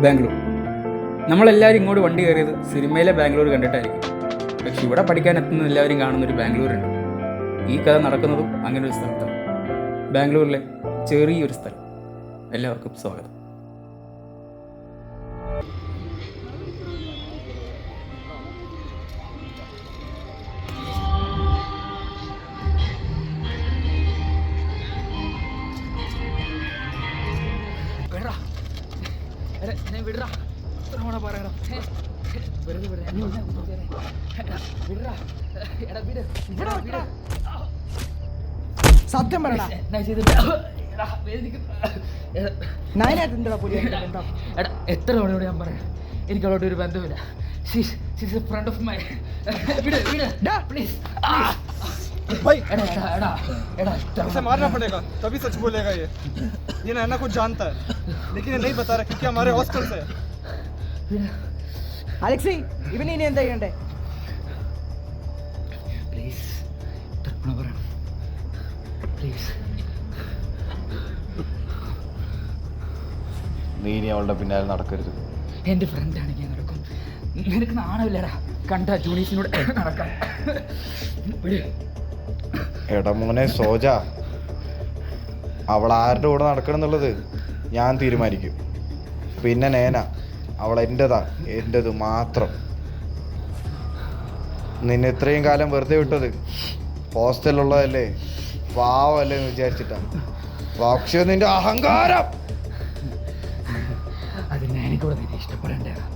ബാംഗ്ലൂർ. നമ്മളെല്ലാവരും ഇങ്ങോട്ട് വണ്ടി കയറിയത് സിനിമയിലെ ബാംഗ്ലൂർ കണ്ടിട്ടായിരിക്കും. പക്ഷെ ഇവിടെ പഠിക്കാൻ എത്തുന്ന എല്ലാവരും കാണുന്നൊരു ബാംഗ്ലൂരുണ്ട്. ഈ കഥ നടക്കുന്നതും അങ്ങനെ ഒരു സ്ഥലത്താണ്. ബാംഗ്ലൂരിലെ ചെറിയൊരു സ്ഥലം. എല്ലാവർക്കും സ്വാഗതം. സത്യം പറയടാ, എത്ര തവണയോട് ഞാൻ പറയാം, എനിക്ക് അവളോട് ഒരു ബന്ധമില്ല. Friend of my. इसे मारना पड़ेगा तभी सच बोलेगा ये नैना कुछ जानता है लेकिन ये नहीं बता रहा क्योंकि हमारे हॉस्टल से है. അലക്സി, ഇവന് ഇനി എന്താ ചെയ്യണ്ടേ? പ്ലീസ് തർപ്പണ പറയണം, പ്ലീസ്. നീ ഇനി അവളുടെ പിന്നാലെ നടക്കരുത്. എൻ്റെ ഫ്രണ്ടാണെങ്കിൽ നടക്കും. നിനക്ക് നാണമില്ലടാ കണ്ട ജൂനീസിനോട് നടക്കാം. എടാ മോനെ സോജ, അവൾ ആരുടെ കൂടെ നടക്കണം എന്നുള്ളത് ഞാൻ തീരുമാനിക്കും. പിന്നെ നേന, അവൾ എൻ്റെതാ, എൻ്റെത് മാത്രം. നിന്നെ ഇത്രയും കാലം വെറുതെ വിട്ടത് ഹോസ്റ്റലിലുള്ളതല്ലേ, പാവല്ലേ എന്ന് വിചാരിച്ചിട്ടാണ്. പക്ഷേ നിന്റെ അഹങ്കാരം അത് ഞാനിക്കൂടെ നിന്നെ ഇഷ്ടപ്പെടേണ്ടതാണ്.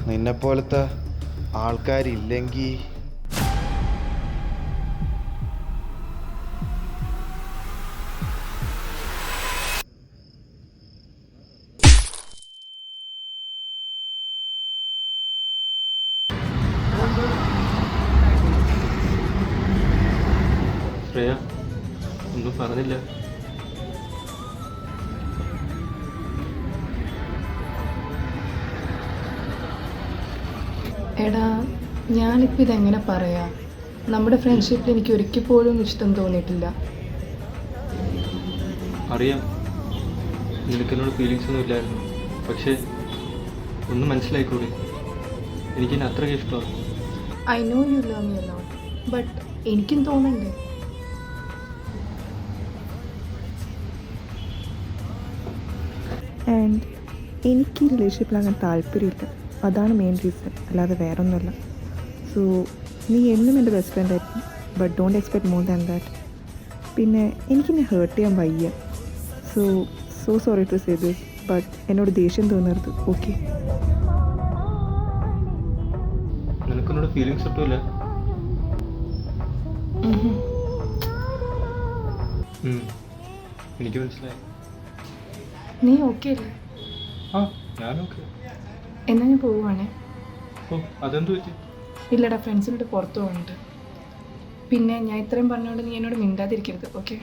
നിന്നെപ്പോലത്തെ ആൾക്കാരില്ലെങ്കിൽ ശ്രേയ ഒന്നും പറഞ്ഞില്ല. എടാ, ഞാനിപ്പോൾ ഇതെങ്ങനെ പറയാം? നമ്മുടെ ഫ്രണ്ട്ഷിപ്പിൽ എനിക്ക് ഒരിക്കൽ പോലും ഇഷ്ടം തോന്നിയിട്ടില്ല. അറിയാം നിനക്കെന്നോട് ഫീലിങ്സ് ഒന്നും ഇല്ലായിരുന്നു, പക്ഷേ ഒന്ന് മനസ്സിലായിക്കൂടെ, എനിക്കെന്നെ അത്രയ്ക്ക് ഇഷ്ടമാണ്. I know you love me allot, but എനിക്കും തോന്നണ്ടേ? ആൻഡ് എനിക്ക് ഈ റിലേഷൻഷിപ്പിൽ അങ്ങനെ താല്പര്യമില്ല. അതാണ് മെയിൻ റീസൺ, അല്ലാതെ വേറൊന്നുമല്ല. സോ നീ എന്നും എൻ്റെ ബെസ്റ്റ് ഫ്രണ്ട് ആയിരിക്കും, but don't expect more than that. പിന്നെ എനിക്കിന്നെ ഹേർട്ട് ചെയ്യാൻ വയ്യ. So sorry to say this, but എന്നോട് ദേഷ്യം തോന്നരുത്, ഓക്കെ? നിനക്കെന്നോട് ഫീലിങ്സ് ഒട്ടുമില്ല? എനിക്ക് മനസ്സിലായി. നീ ഓക്കെ അല്ലേ? ആ ഞാൻ ഓക്കെ. എന്നാൽ ഞാൻ പോവുകയാണേ. ഓ അതെന്ത് പറ്റി? ഇല്ലടാ, ഫ്രണ്ട്സിനോട് പുറത്ത് പോകുന്നുണ്ട്. പിന്നെ ഞാൻ ഇത്രയും പറഞ്ഞുകൊണ്ട് നീ എന്നോട് മിണ്ടാതിരിക്കരുത്, ഓക്കെ?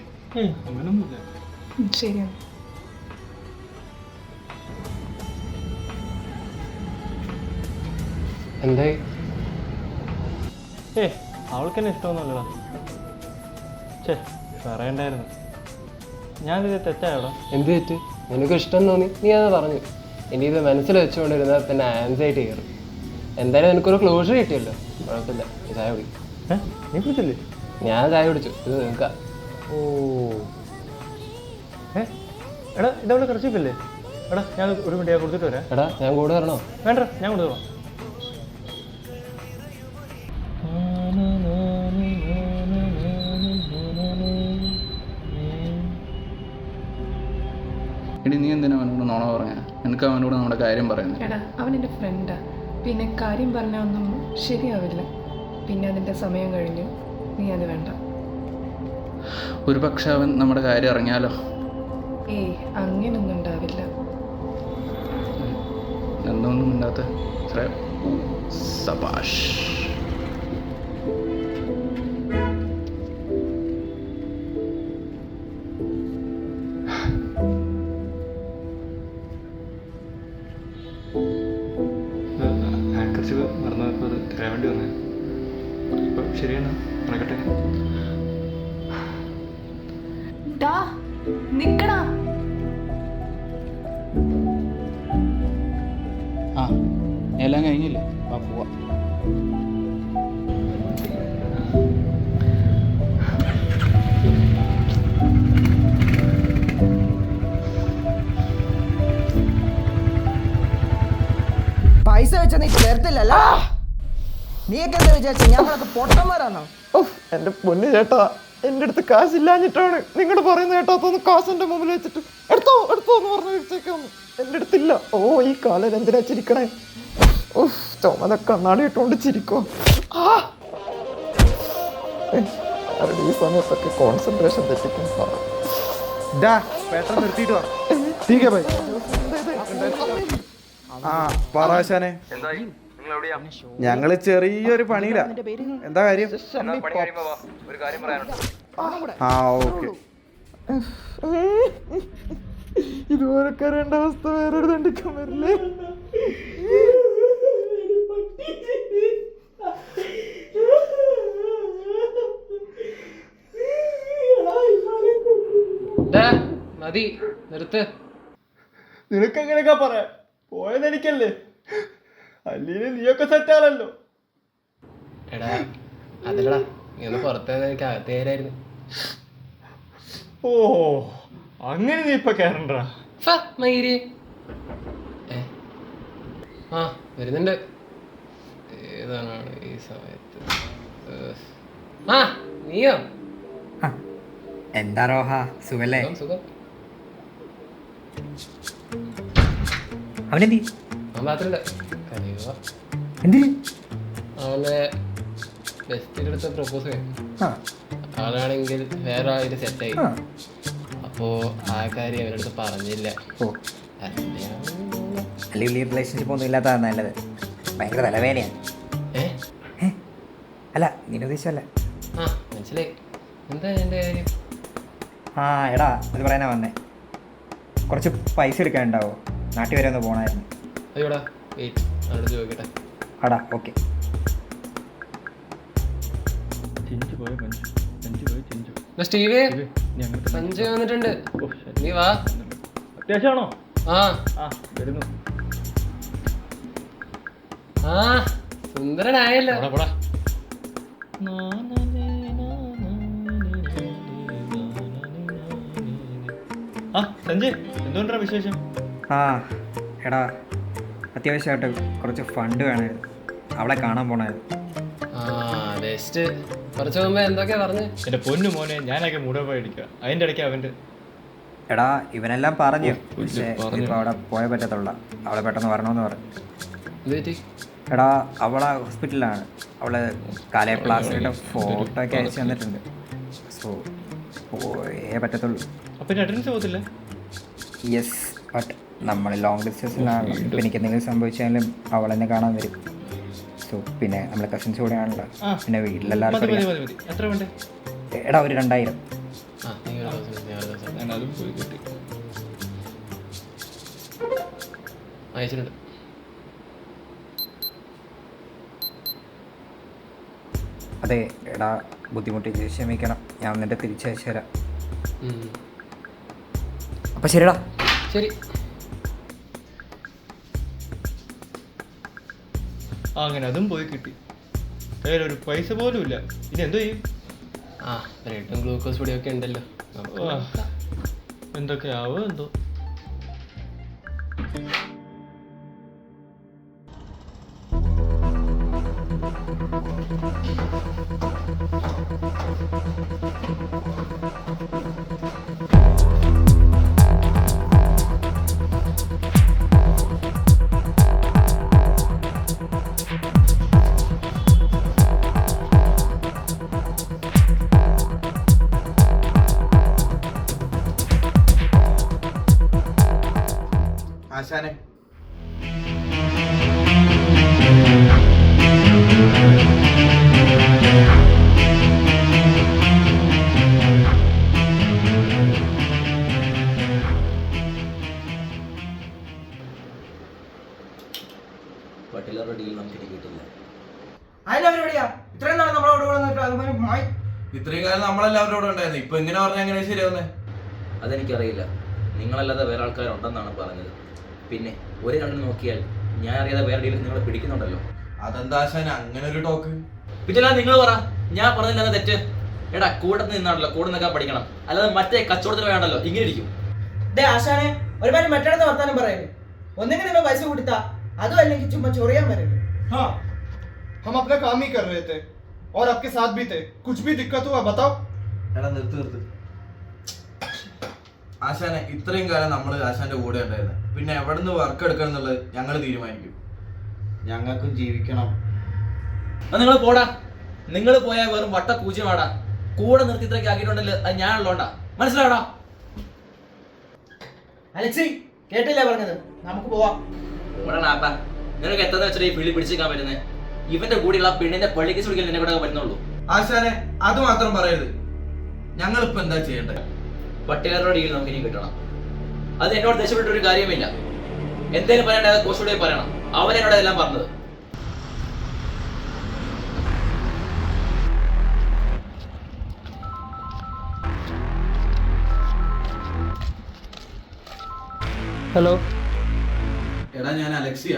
അങ്ങനൊന്നുമില്ല. ശരിയാണ്. എന്തായി? അവൾക്കെന്നെ ഇഷ്ടമൊന്നുമല്ലടാ. പറയണ്ടായിരുന്നു. ഞാനിത് തെറ്റായോടാ? എന്ത് തെറ്റ്? നിനക്ക് ഇഷ്ടം തോന്നി, നീ അത് പറഞ്ഞു. ഇനി ഇത് മനസ്സിൽ വെച്ചുകൊണ്ടിരുന്നാൽ പിന്നെ ആൻസൈറ്റി കയറും. എന്തായാലും നിനക്കൊരു ക്ലോഷർ കിട്ടിയല്ലോ, കുഴപ്പമില്ല. ചായ കുടി. നീ കുടിച്ചില്ലേ? ഞാൻ ചായ കുടിച്ചു, ഇത് നിൽക്കാം. ഓ എടാ ഇതവിടെ കർച്ചിപ്പില്ലേ? എടാ ഞാൻ ഒരു മിനിറ്റ് കൊടുത്തിട്ട് വരാം. എടാ ഞാൻ കൂടെ വരണോ? വേണ്ട, ഞാൻ കൊണ്ടുപോകാം. എടി, നീ എന്തിനാ അവനോട് നോണ പറയാ? എനിക്ക് അവനോട് നമ്മുടെ കാര്യം പറയുന്നത്. എടാ, അവൻ എൻ്റെ ഫ്രണ്ടാ. പിന്നെ കാര്യം പറഞ്ഞാൽ ഒന്നും ശരിയാവില്ല. പിന്നെ അതിൻ്റെ സമയം കഴിഞ്ഞു, നീ അത് വേണ്ട. ഒരു പക്ഷെ അവൻ നമ്മുടെ കാര്യം അറിഞ്ഞാലോ? ഏയ്, അങ്ങനെയൊന്നും ഉണ്ടാവില്ല. എന്തൊന്നും ഇല്ലാത്ത സബാഷ്. ഹാൻഡ്കർച്ചീഫ് മറന്നപ്പോൾ അത് തരാൻ വേണ്ടി വന്നേ. ശരിയാണ് നടക്കട്ടെ. ഡാ നിക്കടാ. ആ എല്ലാം കഴിഞ്ഞില്ലേ, വാ പോവാ. പൈസ വെച്ച നീ ചേർത്തില്ലല്ല. നീയൊക്കെ എന്താ വിചാരിച്ച ഞങ്ങളൊക്കെ പൊട്ടന്മാരാണോ? എൻ്റെ പൊന്നു ചേട്ടാ, എൻ്റെ അടുത്ത് കാശില്ലാഞ്ഞിട്ടാണ് നിങ്ങൾ പറയുന്നത് കേട്ടോ. അതൊന്ന് കാശ് എൻ്റെ മുമ്പിൽ വെച്ചിട്ട് എടുത്തോ എടുത്തോ എന്ന് പറഞ്ഞു വെച്ചേക്കാന്ന്. എൻ്റെ അടുത്തില്ല. ഓ ഈ കാലം എന്തിനാ ചിരിക്കണേ? ചുമത കണ്ണാടി ഇട്ടുകൊണ്ട് ചിരിക്കോ? ഈ സമയത്തൊക്കെ കോൺസെൻട്രേഷൻ തെറ്റിക്കും. പെട്ടെന്ന് നിർത്തിയിട്ട് വാ. ആ പറയാശാനെ, ഞങ്ങള് ചെറിയൊരു പണിയില്ല. എന്താ കാര്യം? ആ ഓക്കെ. ഇതുപോലെ കരേണ്ട അവസ്ഥ വേറൊരു തണ്ടിക്കാൻ വരില്ലേ? മതി നിർത്ത്. നിനക്ക് എങ്ങനെയൊക്കെ പറയാം? പോയത് എനിക്കല്ലേ, അല്ലെങ്കിൽ നീയൊക്കെ സെറ്റാണല്ലോ. എടാ അതല്ലടാ, നീ ഒന്ന് പുറത്തേക്ക് എനിക്ക് അകത്തേരായിരുന്നു. ഓ അങ്ങനെ നീ ഇപ്പൊ കയറണ്ടാ? മയിര് ആ വരുന്നുണ്ട്. ഏതാണ് ഈ സമയത്ത്? ആ നീയോ? എന്താ റോഹ, സുഖല്ലേ? സുഖം. അവനെന്തി? അവൻ മാത്രല്ല എന്തിന്? അവന്റെ ബെസ്റ്റിന്റെ അടുത്ത് പ്രപ്പോസ് ചെയ്യും. അവനാണെങ്കിൽ വേറെ ആയിട്ട് സെറ്റായി. അപ്പോ ആ കാര്യം അവരുടെ അടുത്ത് പറഞ്ഞില്ല. അല്ലെങ്കിൽ ഈ റിലേഷൻഷിപ്പ് ഒന്നും ഇല്ലാത്തതാണ് നല്ലത്. ഭയങ്കര തലവേദനയാണ്. അല്ല നിന്നെ ഉദ്ദേശിച്ചല്ല. ആ മനസ്സിലായി. എന്താ എൻ്റെ കാര്യം? ആ എടാ അത് പറയാനാ വന്നേ. കുറച്ച് പൈസ എടുക്കാനുണ്ടാവോ? നാട്ടിൽ വരെ ഒന്ന് പോകണമായിരുന്നു. അയ്യോടാ വെയിറ്റ്, അവിടെ ചോദിക്കട്ടെ. ആടാ ഓക്കെ. സ്റ്റീവേ സഞ്ജയ് വന്നിട്ടുണ്ട്, നീ വാ. അത്യാവശ്യമാണോ? ആ വരുന്നു. ആ സുന്ദരനായല്ലോ. ആ സഞ്ജയ്, എന്തുകൊണ്ടാ വിശേഷം? ആ എടാ അത്യാവശ്യമായിട്ട് കുറച്ച് ഫണ്ട് വേണമായിരുന്നു. അവളെ കാണാൻ പോണായിരുന്നു. ആ ബെസ്റ്റ്. കുറച്ച് മുമ്പ് എന്തൊക്കെയാ പറഞ്ഞു? എൻ്റെ പൊന്നു മോനെ, ഞാനൊക്കെ മൂടോപ്പായി അടിക്കുക. അതിൻ്റെ ഇടയ്ക്ക് അവൻ്റെ എടാ ഇവനെല്ലാം പറഞ്ഞു, പക്ഷേ ഇപ്പോൾ അവിടെ പോയേ പറ്റത്തുള്ള. അവളെ പെട്ടെന്ന് വരണമെന്ന് പറഞ്ഞു. എടാ അവളെ ഹോസ്പിറ്റലിലാണ്. അവള് കാലേ പ്ലാസ്റ്ററിൻ്റെ ഫോട്ടോ ഒക്കെ അയച്ചു തന്നിട്ടുണ്ട്. സോ പോയേ പറ്റത്തുള്ളൂ. അപ്പം അറ്റൻഡൻസ് പോകത്തില്ല? യെസ്, ബട്ട് നമ്മൾ ലോങ് ഡിസ്റ്റൻസിലാണ്. ഇപ്പം എനിക്ക് എന്തെങ്കിലും സംഭവിച്ചാലും അവൾ എന്നെ കാണാൻ വരും. സോ പിന്നെ നമ്മൾ കസിൻസ് കൂടെ ആണല്ലോ. പിന്നെ വീട്ടിലെല്ലാവർക്കും എത്ര വേണ്ടേ? എടാ ഒരു 2000. അതും പോയി കിട്ടി. അയച്ചിട്ടുണ്ട്. അതെ എടാ ബുദ്ധിമുട്ടി ക്ഷമിക്കണം. ഞാൻ നിന്റെ തിരിച്ചയച്ചു തരാം. അപ്പം ശരിടാ. ശരി. അങ്ങനെ അതും പോയി കിട്ടി. കയ്യിലൊരു പൈസ പോലും ഇല്ല. ഇനി എന്തോ ചെയ്യും? ആ ബ്രെഡും ഗ്ലൂക്കോസ് പൊടിയൊക്കെ ഉണ്ടല്ലോ. എന്തൊക്കെ ആവോ എന്തോ. ആശാനെ, അതിനെവരെവിടെയാ ഇത്രയും നാളെ നമ്മളോട് കൂടെ ഇത്രയും കാലം നമ്മളെല്ലാവരും ഇവിടെ ഉണ്ടായിരുന്നു. ഇപ്പൊ ഇങ്ങനെ പറഞ്ഞാൽ എങ്ങനെ ശരിയാവുന്നേ? അതെനിക്കറിയില്ല. നിങ്ങളല്ലാതെ വേറെ ആൾക്കാരുണ്ടെന്നാണ് പറഞ്ഞത്. പിന്നെ ഒരു കണ്ണിൽ നോക്കിയാൽ ഞാൻ അറിയാതെ വേറെ ഡീലിൽ നിങ്ങളെ പിടിക്കുന്നുണ്ടല്ലോ. അതെന്താ ആശാനെ അങ്ങനെ ഒരു ടോക്ക്? പിന്നെ നിങ്ങൾ പറ, ഞാൻ പറഞ്ഞില്ല തെറ്റ്. എടാ കൂടെ നിന്നാണല്ലോ, കൂടെ നിൽക്കാൻ പഠിക്കണം. അല്ലാതെ മറ്റേ കച്ചവടത്തിന് വേണ്ടല്ലോ ഇങ്ങനെ ഇരിക്കും. ആശാനെ ഒരുപാട് മറ്റടുത്ത് വർത്താനം പറയല്ലേ. ഒന്നെങ്കിൽ നിങ്ങൾ പൈസ കൊടുത്താ അതും അല്ലെങ്കിൽ ചുമ്മാ ചൊറിയാൻ വരല്ലേ. हाँ, हम अपना काम ही कर रहे थे और आपके साथ भी थे. कुछ भी दिक्कत हुआ बताओ. എടാ നിർത്ത്. ആശാനെ ഇത്രയും കാലം നമ്മൾ ആശാന്റെ കൂടെ ഉണ്ടായിരുന്നു. പിന്നെ എവിടെ നിന്ന് വർക്ക് എടുക്കണം എന്നുള്ളത് ഞങ്ങൾ തീരുമാനിക്കും. ഞങ്ങൾക്കും ജീവിക്കണം. നിങ്ങൾ പോടാ. നിങ്ങൾ പോയാൽ വെറും വട്ട പൂജ്യമാടാ. കൂടെ നിർത്തി ഇത്രയ്ക്ക് ആക്കിയിട്ടുണ്ടല്ലോ അത് ഞാനുള്ളോണ്ടാ. മനസ്സിലാവടാ? അലക്സി കേട്ടില്ല പറഞ്ഞത്, നമുക്ക് പോവാം. ഓടാ. നിനക്ക് എത്ര വെച്ചാൽ ഈ ഫീൽഡിൽ പിടിച്ചേക്കാൻ പറ്റുന്നത്? ഇവന്റെ കൂടെയുള്ള പെണ്ണിന്റെ പള്ളിക്ക് വിളിക്കാൻ എന്നെ കൂടെ പറ്റുന്നുള്ളൂ. ആശാനെ അത് മാത്രം പറയരുത്. ഞങ്ങളിപ്പോ എന്താ ചെയ്യേണ്ടത്? പട്ടികാരുടെ ഡീൽ നമുക്ക് ഇനി കിട്ടണം. അത് എന്നോട് ദേഷ്യപ്പെട്ട ഒരു കാര്യമില്ല. എന്തേലും പറയണ്ടേ അത് കോച്ചോടെ പറയണം. അവരെന്നോട് എല്ലാം പറഞ്ഞത്. ഹലോ, എടാ ഞാൻ അലക്സിയ.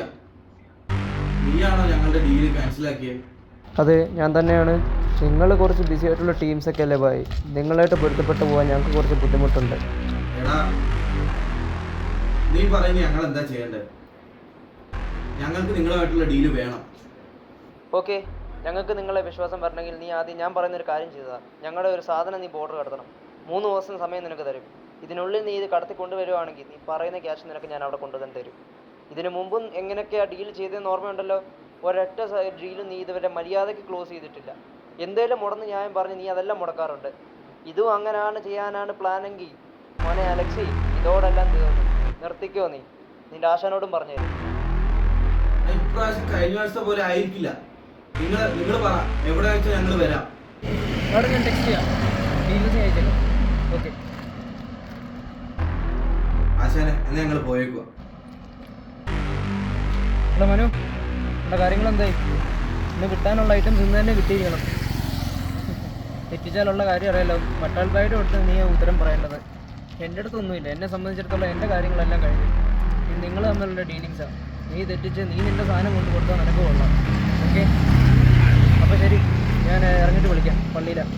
നീയാണോ ഞങ്ങളുടെ ഡീല് ക്യാൻസലാക്കിയത്? അതെ ഞാൻ തന്നെയാണ്. നിങ്ങൾ കുറച്ച് ബിസി ആയിട്ടുള്ള ടീംസൊക്കെ അല്ലേ ഭായി. നിങ്ങളായിട്ട് പൊരുത്തപ്പെട്ട് പോകാൻ ഞങ്ങൾക്ക് കുറച്ച് ബുദ്ധിമുട്ടുണ്ട്. എടാ നീ പറയുന്നത് ഞങ്ങൾ എന്താ ചെയ്യേണ്ടത്? ഞങ്ങൾക്ക് നിങ്ങളുമായിട്ടുള്ള ഡീല് വേണം. ഓക്കെ, ഞങ്ങൾക്ക് നിങ്ങളെ വിശ്വാസം വരണമെങ്കിൽ നീ ആദ്യം ഞാൻ പറയുന്നൊരു കാര്യം ചെയ്തതാ. ഞങ്ങളുടെ ഒരു സാധനം നീ ബോർഡർ കടത്തണം. 3 ദിവസം സമയം നിനക്ക് തരും. ഇതിനുള്ളിൽ നീ ഇത് കടത്തി കൊണ്ടുവരുവാണെങ്കിൽ നീ പറയുന്ന ക്യാഷ് നിനക്ക് ഞാൻ അവിടെ കൊണ്ടുവന്ന് തരും. ഇതിനു മുമ്പും എങ്ങനെയൊക്കെയാണ് ഡീൽ ചെയ്തതെന്ന് ഓർമ്മയുണ്ടല്ലോ. ഒരൊറ്റ ഡീലും നീ ഇതുവരെ മര്യാദയ്ക്ക് ക്ലോസ് ചെയ്തിട്ടില്ല. എന്തേലും മുടന്ന് ന്യായം പറഞ്ഞ് നീ അതെല്ലാം മുടക്കാറുണ്ട്. ഇതും അങ്ങനെയാണ് ചെയ്യാനാണ് പ്ലാനെങ്കിൽ മോനെ അലക്സി, ഇതോടെല്ലാം തീർന്നു. നിർത്തിക്കോ നീ. നിന്റെ ആശാനോടും പറഞ്ഞു തരും. ഇപ്രാവശ്യം കഴിഞ്ഞ വർഷത്തെ പോലെ ആയിരിക്കില്ല. നിങ്ങൾ പറ, എവിടെ വെച്ചാൽ ഞങ്ങൾ വരാം. അവിടെ ഞാൻ ടെക്സ്റ്റ് ചെയ്യാം. അയച്ചല്ലോ. ഓക്കെ ആശാനെ എന്നാ ഞങ്ങൾ പോയേക്കുക. ഹലോ മനു, നമ്മുടെ കാര്യങ്ങളെന്തായി? ഇന്ന് കിട്ടാനുള്ള ഐറ്റംസ് ഇന്ന് തന്നെ കിട്ടിയിരിക്കണം. തെറ്റിച്ചാലുള്ള കാര്യം അറിയാലോ. മട്ടാൾബായുടെ അടുത്ത് നീ ഉത്തരം പറയേണ്ടത്. എൻ്റെ അടുത്തൊന്നുമില്ല. എന്നെ സംബന്ധിച്ചിടത്തോളം എൻ്റെ കാര്യങ്ങളെല്ലാം കഴിഞ്ഞു. ഇത് നിങ്ങൾ തമ്മിലുള്ള ഡീലിങ്സാണ്. നീ തെറ്റിച്ച് നീ നിൻ്റെ സാധനം കൊണ്ട് കൊടുത്താൽ നിനക്ക് കൊള്ളാം. ഓക്കെ, അപ്പോൾ ശരി, ഞാൻ ഇറങ്ങിയിട്ട് വിളിക്കാം. പള്ളിയിലാണ്.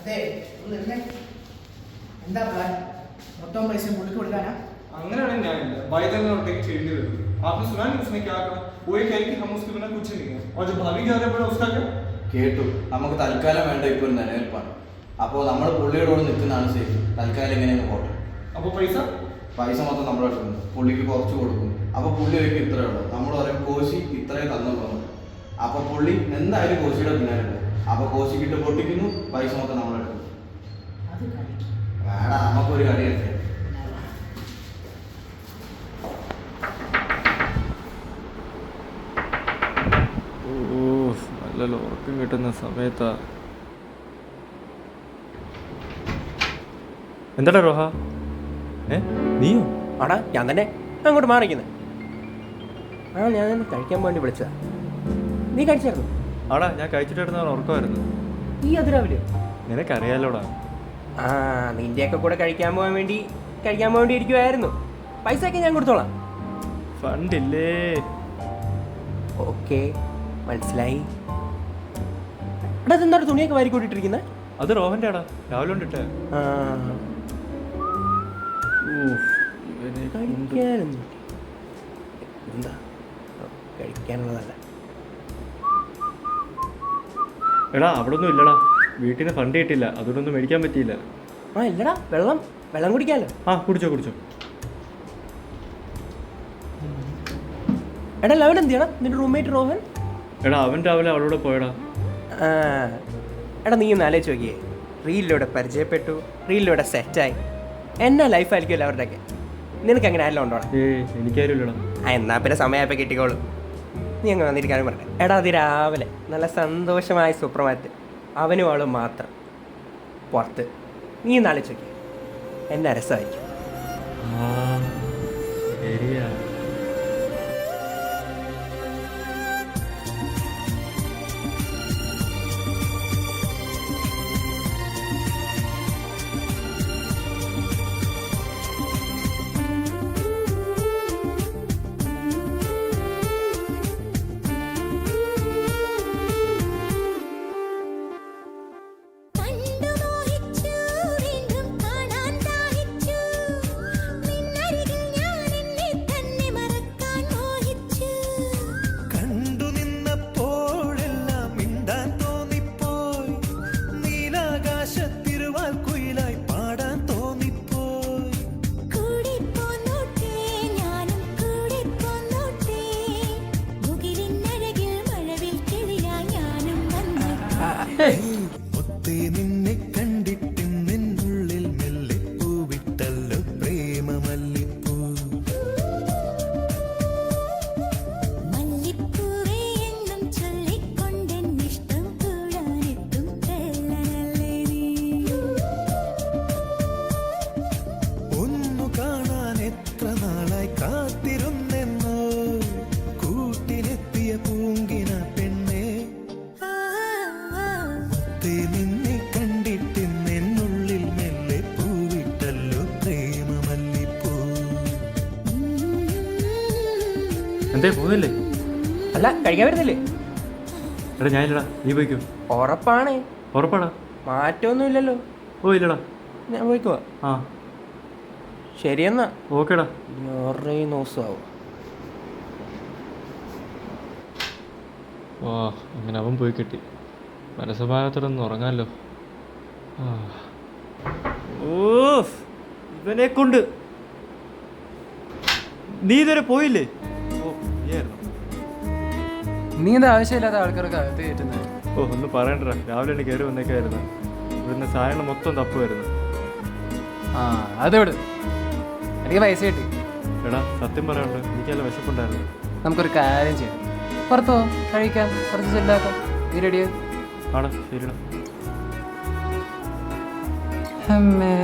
അതെ, എന്താ പ്ലാൻ? മൊത്തം പൈസ പുള്ളിക്ക് കൊടുക്കാനാ? അങ്ങനെയാണെങ്കിൽ न्याय भाई तक नोटेक चेंज कर दी. आपने सुना नहीं उसने क्या कहा? वो ये कह रही कि हम उसके बिना कुछ नहीं है. और जो भाभी जा रहे पड़ा उसका क्या? കേട്ടു. നമുക്ക് തൽക്കാലം വേണ്ട ഇപ്പോൾ ഒരു നിലനിൽപ്പാണ്. അപ്പോൾ നമ്മൾ പുള്ളിയോട് നിൽക്കുന്നതാണ് സേഫ്. തൽക്കാലം എങ്ങനെയാണ് പോട്ടെ. അപ്പോൾ പൈസ മൊത്തം നമ്മുടെ അടുത്തുണ്ട്. പുള്ളിക്ക് കുറച്ച് കൊടുക്കും. അപ്പോൾ പുള്ളി വയ്ക്കും ഇത്രയേ ഉള്ളൂ. നമ്മൾ പറയും കോശി ഇത്രയും തന്നു. അപ്പോൾ പുള്ളി എന്തായാലും കോശിയുടെ പിന്നാലുണ്ട്. അപ്പോൾ കോശിക്കിട്ട് പൊട്ടിക്കുന്നു. പൈസ മൊത്തം നമ്മുടെ അടുത്ത്. വേടാ, നമുക്കൊരു കളിയൊക്കെ. നല്ല ഉറക്കം കിട്ടുന്ന സമയത്താ. എന്താടാ റോഹ? നീയോ? ആടാ ഞാൻ തന്നെ അങ്ങോട്ട് മാറിക്കുന്നത്. ഞാൻ കഴിക്കാൻ വേണ്ടി വിളിച്ചതാ. നീ കഴിച്ചായിരുന്നു? ആടാ ഞാൻ കഴിച്ചിട്ടായിരുന്നു. ഉറക്കമായിരുന്നു. ഈ അതിരാവിലെ? നിനക്കറിയാലോടാ. നിന്റെയൊക്കെ കൂടെ കഴിക്കാൻ വേണ്ടി ഇരിക്കുമായിരുന്നു. പൈസ ഒക്കെ ഞാൻ കൊടുത്തോളാം. ഫണ്ടില്ലേ? ഓക്കെ, മനസ്സിലായി. എടാ അതെന്താണ് തുണിയൊക്കെ വാരി കൂട്ടിട്ടിരിക്കുന്നത്? അത് റോഹൻ്റെ ആടാ, രാവിലെ കൊണ്ടിട്ടേ. എന്താ കഴിക്കാനുള്ളതല്ല. എടാ അവിടെ ഒന്നും ഇല്ലടാ. വീട്ടിൽ നിന്ന് ഫണ്ട് കിട്ടില്ല, അതുകൊണ്ടൊന്നും മേടിക്കാൻ പറ്റിയില്ല. ഇല്ലടാ, വെള്ളം കുടിക്കാമല്ലോ. കുടിച്ചോ. എടാ ലവൻ എന്തിയാടാ നിന്റെ റൂംമേറ്റ് റോഹൻ? എടാ അവൻ രാവിലെ അവളോട് പോയടാ. എടാ നീ ഒന്ന് ആലോചിച്ച് നോക്കിയേ. റീലിലൂടെ പരിചയപ്പെട്ടു, റീലിലൂടെ സെറ്റായി. എന്നാ ലൈഫായിരിക്കുമല്ലോ അവരുടെയൊക്കെ. നിനക്ക് അങ്ങനെ ആരെല്ലാം ഉണ്ടോടാ? എനിക്കാരും ഇല്ലടാ. എന്നാ പിന്നെ സമയമായപ്പോൾ കിട്ടിക്കോളൂ. നീ അങ്ങ് വന്നിരിക്കാനും പറഞ്ഞേ. എടാ അത് രാവിലെ നല്ല സന്തോഷമായ സൂപ്പർമാർക്കറ്റ്, അവനും അവളും മാത്രം പുറത്ത്. നീ ഒന്ന് ആലോചിച്ച് നോക്കിയേ, എന്നാ രസമായിരിക്കും. കുയിലായി പാടാൻ തോന്നിപ്പോയി. ഒത്തേ നിന്നെ കണ്ടിട്ട് നിന്നുള്ളിൽ മെല്ലെ പൂവിട്ടല്ലോ പ്രേമമല്ലിപ്പൂ. ഒന്നു കാണാൻ എത്ര നാളായി കാത്തിരുന്നെന്നോ കൂട്ടിനെത്തിയ പൂങ്കിന പെണ്ണെ. ഒത്തേ നിന്നെ കണ്ടിട്ട് നിന്നുള്ളിൽ മെല്ലെ പൂവിട്ടല്ലോ പ്രേമമല്ലിപ്പൂ. എന്തേ പോകുന്നില്ലേ? അല്ല കഴിക്കാൻ വരുന്നില്ലേ? എടാ ഞാനില്ലടാ, നീ പോയിക്കോ. ഉറപ്പാണേ? ഉറപ്പാടാ, മാറ്റമൊന്നുമില്ലല്ലോ. ഓ ഇല്ലടാ, ഞാൻ പോയിക്കോ. ആ ശരിയെന്നാ. ഓക്കേടാ. ദിവസമാവും. വാ, അങ്ങനെ അവൻ പോയി കിട്ടി. മനസ്സമാനത്തോടൊന്ന് ഉറങ്ങാമല്ലോ. ഇവനെ കൊണ്ട് നീ ഇതുവരെ പോയില്ലേ? നീ എന്താ ആവശ്യമില്ലാത്ത ആൾക്കാർക്ക് അകത്ത് കയറ്റുന്നത്? ഓ ഒന്ന് പറയണ്ടടാ, രാവിലെ എനിക്ക് കയറി വന്നേക്കായിരുന്നു. ഇവിടുന്ന് സാധനങ്ങൾ മൊത്തം തപ്പുമായിരുന്നു. ആ അതോട് എനിക്ക് പൈസ കിട്ടി. എടാ സത്യം പറയാനുണ്ട്, എനിക്കല്ല വിശപ്പുണ്ടായിരുന്നു. നമുക്കൊരു കാര്യം ചെയ്യാം, പുറത്തോ കഴിക്കാം, കുറച്ച് ചെല്ലാക്കാം. നീ റെഡിയാ? ആടാ ശരിടാ. അമ്മേ